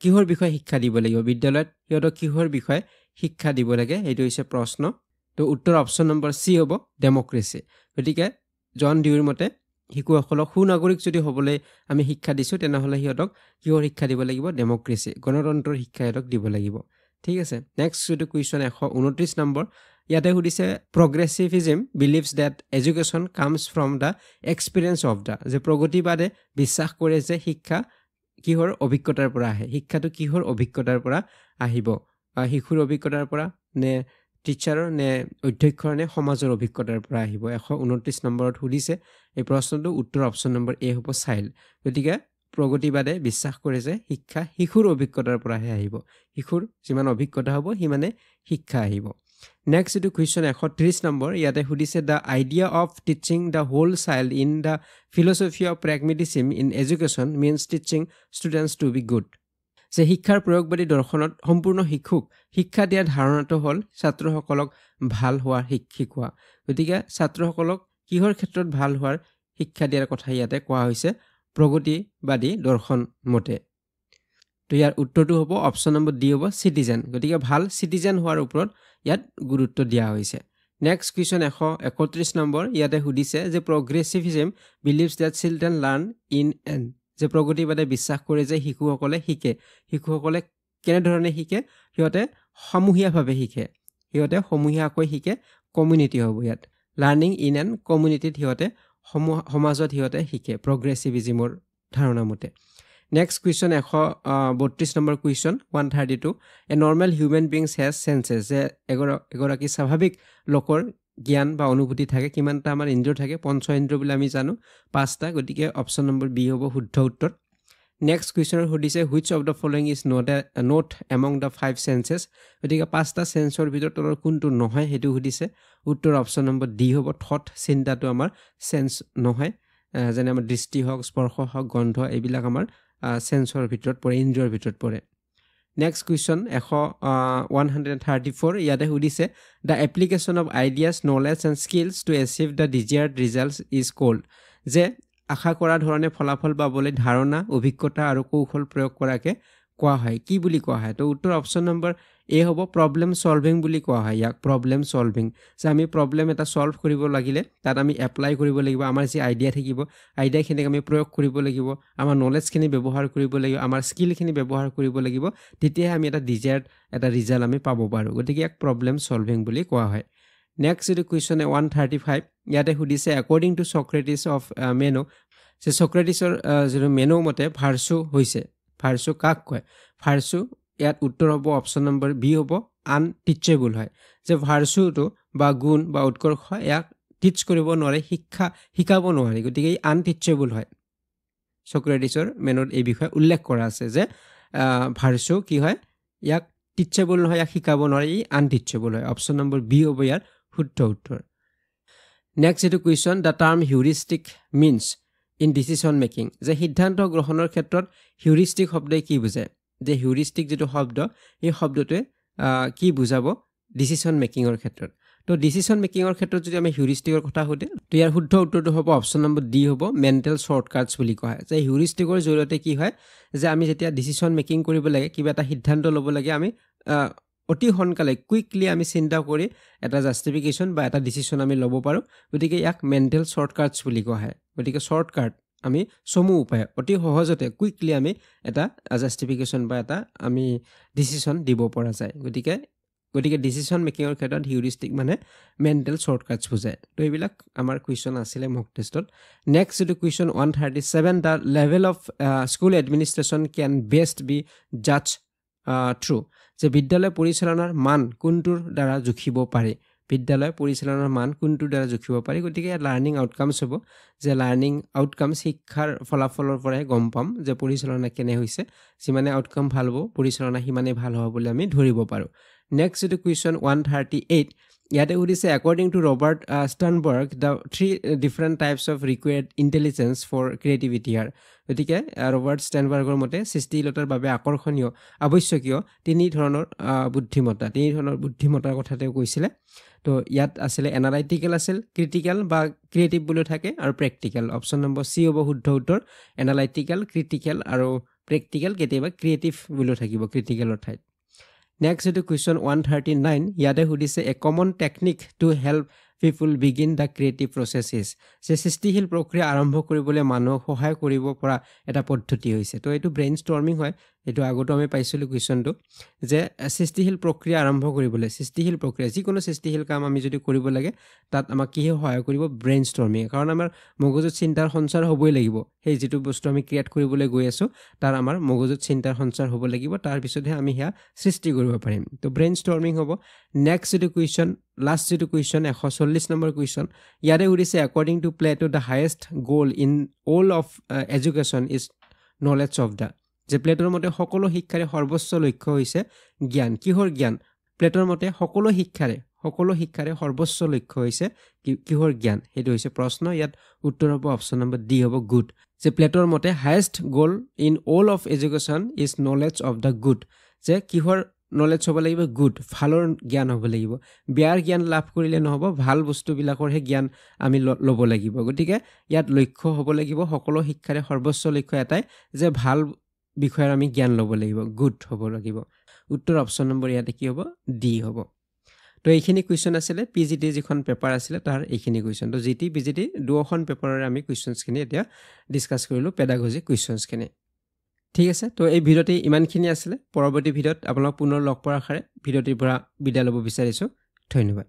কিহৰ বিষয়ে শিক্ষা দিব লাগিব বিদ্যালয়ত সিহঁতক কিহৰ বিষয়ে শিক্ষা দিব লাগে এইটো হৈছে প্ৰশ্ন তো উত্তৰ অপচন নম্বৰ সি হ'ব ডেমক্ৰেসি গতিকে জন ডিউৰ মতে শিশুসকলক সুনাগৰিক যদি হ'বলৈ আমি শিক্ষা দিছোঁ তেনেহ'লে সিহঁতক কিহৰ শিক্ষা দিব লাগিব ডেমক্ৰেসি গণতন্ত্ৰৰ শিক্ষা সিহঁতক দিব লাগিব ঠিক আছে নেক্সট যিটো কুৱেশ্যন 129 নম্বৰ ইয়াতে সুধিছে progressivism believes that education comes from the experience of the যে প্ৰগতিবাদে বিশ্বাস কৰে যে শিক্ষা কিহৰ অভিজ্ঞতাৰ পৰা আহে শিক্ষাটো কিহৰ অভিজ্ঞতাৰ পৰা আহিব শিশুৰ অভিজ্ঞতাৰ পৰা নে টিচাৰৰ নে অধ্যক্ষৰ নে সমাজৰ অভিজ্ঞতাৰ পৰা আহিব 129 নম্বৰত সুধিছে এই প্ৰশ্নটো উত্তৰ অপচন নম্বৰ এ হ'ব চাইল্ড গতিকে প্ৰগতিবাদে বিশ্বাস কৰে যে শিক্ষা শিশুৰ অভিজ্ঞতাৰ পৰাহে আহিব শিশুৰ যিমান অভিজ্ঞতা হ'ব সিমানে শিক্ষা আহিব নেক্সট এইটো কুৱেশ্যন 130 নম্বৰ ইয়াতে সুধিছে the idea of teaching the whole child in the philosophy of pragmatism in education means teaching students to be good যে শিক্ষাৰ প্ৰয়োগবাদী দৰ্শনত সম্পূৰ্ণ শিশুক শিক্ষা দিয়াৰ ধাৰণাটো হ'ল ছাত্ৰসকলক ভাল হোৱাৰ শিকোৱা গতিকে ছাত্ৰসকলক কিহৰ ক্ষেত্ৰত ভাল হোৱাৰ শিক্ষা দিয়াৰ কথা ইয়াতে কোৱা হৈছে প্ৰগতিবাদী দৰ্শন মতে তো ইয়াৰ উত্তৰটো হ'ব অপচন নম্বৰ ডি হ'ব চিটিজেন গতিকে ভাল চিটিজেন হোৱাৰ ওপৰত ইয়াত গুৰুত্ব দিয়া হৈছে নেক্সট কুৱেশ্যন 131 নম্বৰ ইয়াতে সুধিছে যে progressivism believes that children learn in and যে প্ৰগতিবাদে বিশ্বাস কৰে যে শিশুসকলে শিশুসকলে কেনেধৰণে শিকে সিহঁতে সমূহীয়াভাৱে শিকে সিহঁতে সমূহীয়াকৈ শিকে কমিউনিটি হ'ব ইয়াত লাৰ্ণিং ইন এণ্ড কমিউনিটিত সিহঁতে সমাজত সিহঁতে শিকে প্ৰগ্ৰেছিভিজমৰ ধাৰণা মতে next question 132 number question 132 A normal human beings has চেন্সেছ যে এগৰাকী স্বাভাৱিক লোকৰ জ্ঞান বা অনুভূতি থাকে কিমানটা আমাৰ ইন্দ্ৰিয় থাকে পঞ্চ ইন্দ্ৰিয় বুলি আমি জানো 5টা গতিকে অপচন নম্বৰ বি হ'ব শুদ্ধ উত্তৰ নেক্সট কুৱেশ্যনৰ সুধিছে which of the following is not among the 5 সেন্সেছ গতিকে 5টা সেন্সৰ ভিতৰত তলৰ কোনটো নহয় সেইটো সুধিছে উত্তৰ অপচন নম্বৰ ডি হ'ব থট চিন্তাটো আমাৰ সেন্স নহয় যেনে আমাৰ দৃষ্টি হওক স্পৰ্শ হওক গন্ধ এইবিলাক আমাৰ সেন্সৰ ভিতৰত পৰে ইন্দ্ৰিয়ৰ ভিতৰত পৰে নেক্সট কুৱেশ্যন 134 ইয়াতে সুধিছে the application of ideas knowledge and skills to achieve the desired results is called যে আশা কৰা ধৰণে ফলাফল পাবলৈ ধাৰণা অভিজ্ঞতা আৰু কৌশল প্ৰয়োগ কৰাকে কোৱা হয় কি বুলি কোৱা হয় তো উত্তৰ অপচন নম্বৰ এ হ'ব প্ৰব্লেম সলভিং বুলি কোৱা হয় ইয়াক প্ৰব্লেম সলভিং যে আমি প্ৰব্লেম এটা সলভ কৰিব লাগিলে তাত আমি এপ্লাই কৰিব লাগিব আমাৰ যি আইডিয়া থাকিব আইডিয়াখিনিক আমি প্ৰয়োগ কৰিব লাগিব আমাৰ নলেজখিনি ব্যৱহাৰ কৰিব লাগিব আমাৰ স্কিলখিনি ব্যৱহাৰ কৰিব লাগিব তেতিয়াহে আমি এটা ডিজায়াৰ্ড এটা ৰিজাল্ট আমি পাব পাৰোঁ গতিকে ইয়াক প্ৰব্লেম সলভিং বুলি কোৱা হয় নেক্সট এইটো কুৱেশ্যন 135 ইয়াতে সুধিছে একৰ্ডিং টু সক্ৰেটিছ অফ মেনো যে সক্ৰেটিছৰ যিটো মেনো মতে ভাৰ্চু হৈছে ভাৰ্চু কাক কয় ভাৰ্চু ইয়াত উত্তৰ হ'ব অপচন নম্বৰ বি হ'ব আনটিচেবল হয় যে ভাৰ্চুটো বা গুণ বা উৎকৰ্ষ ইয়াক টিচ কৰিব নোৱাৰে শিকাব নোৱাৰে গতিকে ই আনটিচেবল হয় সক্ৰেটিছৰ মেনত এই বিষয়ে উল্লেখ কৰা আছে যে ভাৰ্চু কি হয় ইয়াক টিচেবল নহয় ইয়াক শিকাব নোৱাৰে ই আনটিচেবল হয় অপচন নম্বৰ বি হ'ব ইয়াৰ শুদ্ধ উত্তৰ নেক্সট এইটো question the term heuristic means in decision making যে সিদ্ধান্ত গ্ৰহণৰ ক্ষেত্ৰত হিউৰিষ্টিক শব্দই কি বুজায় যে হিউৰিষ্টিক যিটো শব্দ এই শব্দটোৱে কি বুজাব ডিচিশ্যন মেকিঙৰ ক্ষেত্ৰত তো ডিচিশ্যন মেকিঙৰ ক্ষেত্ৰত যদি আমি হিউৰিষ্টিকৰ কথা সুধে তো ইয়াৰ শুদ্ধ উত্তৰটো হ'ব অপচন নম্বৰ ডি হ'ব মেণ্টেল শ্বৰ্টকাটছ বুলি কোৱা হয় যে হিউৰিষ্টিকৰ জৰিয়তে কি হয় যে আমি যেতিয়া ডিচিশ্যন মেকিং কৰিব লাগে কিবা এটা সিদ্ধান্ত ল'ব লাগে আমি অতি সোনকালে কুইকলি আমি চিন্তা কৰি এটা জাষ্টিফিকেশ্যন বা এটা ডিচিশ্যন আমি ল'ব পাৰোঁ গতিকে ইয়াক মেণ্টেল শ্বৰ্টকাটছ বুলি কোৱা হয় গতিকে শ্বৰ্টকাট আমি চমু উপায় অতি সহজতে কুইকলি আমি এটা জাষ্টিফিকেশ্যন বা এটা আমি ডিচিশ্যন দিব পৰা যায় গতিকে ডিচিশ্যন মেকিঙৰ ক্ষেত্ৰত হিউৰিষ্টিক মানে মেণ্টেল শ্বৰ্টকাটছ বুজায় তো এইবিলাক আমাৰ কুৱেশ্যন আছিলে মক টেষ্টত নেক্সট যিটো question 137 the level of school administration can best be জাজ থ্ৰু যে বিদ্যালয় পৰিচালনাৰ মান কোনটোৰ দ্বাৰা জুখিব পাৰি বিদ্যালয় পৰিচালনাৰ মান কোনটোৰ দ্বাৰা জুখিব পাৰি গতিকে ইয়াত লাৰ্ণিং আউটকামছ হ'ব যে লাৰ্ণিং আউটকামছ শিক্ষাৰ ফলাফলৰ পৰাই গম পাম যে পৰিচালনা কেনে হৈছে যিমানে আউটকাম ভাল হ'ব পৰিচালনা সিমানে ভাল হ'ব বুলি আমি ধৰিব পাৰোঁ নেক্সট এইটো কুৱেশ্যন 138 ইয়াতে সুধিছে according to Robert Sternberg the 3 different types of required intelligence for creativity are গতিকে ৰবাৰ্ট ষ্টাৰ্ণবাৰ্গৰ মতে সৃষ্টিশীলতাৰ বাবে আকৰ্ষণীয় আৱশ্যকীয় তিনি ধৰণৰ বুদ্ধিমত্তাৰ কথা তেওঁ কৈছিলে তো ইয়াত আছিলে এনালাইটিকেল আছিল ক্ৰিটিকেল বা ক্ৰিয়েটিভ বুলিও থাকে আৰু প্ৰেক্টিকেল অপচন নম্বৰ চি হ'ব শুদ্ধ উত্তৰ এনালাইটিকেল ক্ৰিটিকেল আৰু প্ৰেক্টিকেল কেতিয়াবা ক্ৰিয়েটিভ বুলিও থাকিব ক্ৰিটিকেলৰ ঠাইত নেক্সট এইটো কুৱেশ্যন 139 ইয়াতে সুধিছে a common technique to help people begin the creative process is যে সৃষ্টিশীল প্ৰক্ৰিয়া আৰম্ভ কৰিবলৈ মানুহক সহায় কৰিব পৰা এটা পদ্ধতি হৈছে তো এইটো ব্ৰেইন ষ্টৰ্মিং হয় এইটো আগতো আমি পাইছিলোঁ কুৱেশ্যনটো যে সৃষ্টিশীল প্ৰক্ৰিয়া আৰম্ভ কৰিবলৈ সৃষ্টিশীল প্ৰক্ৰিয়া যিকোনো সৃষ্টিশীল কাম আমি যদি কৰিব লাগে তাত আমাক কিহে সহায় কৰিব ব্ৰেইন ষ্টৰ্মিং কাৰণ আমাৰ মগজুত চিন্তাৰ সঞ্চাৰ হ'বই লাগিব সেই যিটো বস্তু আমি ক্ৰিয়েট কৰিবলৈ গৈ আছোঁ তাৰ আমাৰ মগজুত চিন্তাৰ সঞ্চাৰ হ'ব লাগিব তাৰপিছতহে আমি সেয়া সৃষ্টি কৰিব পাৰিম তো ব্ৰেইন ষ্টৰ্মিং হ'ব নেক্সট যিটো কুৱেশ্যন লাষ্ট যিটো কুৱেশ্যন 140 নম্বৰ কুৱেশ্যন ইয়াতে সুধিছে according to Plato the highest goal in all of education is knowledge of the যে প্লেটৰ মতে সকলো শিক্ষাৰে সৰ্বোচ্চ লক্ষ্য হৈছে জ্ঞান কিহৰ জ্ঞান প্লেটৰ মতে সকলো শিক্ষাৰে সৰ্বোচ্চ লক্ষ্য হৈছে কিহৰ জ্ঞান সেইটো হৈছে প্ৰশ্ন ইয়াত উত্তৰ হ'ব অপশ্যন নম্বৰ ডি হ'ব গুড যে প্লেটৰ মতে highest goal in all of education is knowledge of the good যে কিহৰ নলেজ হ'ব লাগিব গুড ভালৰ জ্ঞান হ'ব লাগিব বেয়াৰ জ্ঞান লাভ কৰিলে নহ'ব ভাল বস্তুবিলাকৰহে জ্ঞান আমি ল'ব লাগিব গতিকে ইয়াত লক্ষ্য হ'ব লাগিব সকলো শিক্ষাৰে সৰ্বোচ্চ লক্ষ্য এটাই যে ভাল বিষয়ৰ আমি জ্ঞান ল'ব লাগিব গুড হ'ব লাগিব উত্তৰ অপশ্যন নম্বৰ ইয়াতে কি হ'ব ডি হ'ব তো এইখিনি কুৱেশ্যন আছিলে পিজিটি যিখন পেপাৰ আছিলে তাৰ এইখিনি কুৱেশ্যন তো জিটি পিজিটি দুখন পেপাৰৰে আমি কুৱেশ্যনছখিনি এতিয়া ডিছকাছ কৰিলোঁ পেডাগজি কুৱেশ্যনছখিনি ঠিক আছে তো এই ভিডিঅ'টি ইমানখিনি আছিলে পৰৱৰ্তী ভিডিঅ'ত আপোনালোক পুনৰ লগ পোৱাৰ আশাৰে ভিডিঅ'টিৰ পৰা বিদায় ল'ব বিচাৰিছোঁ ধন্যবাদ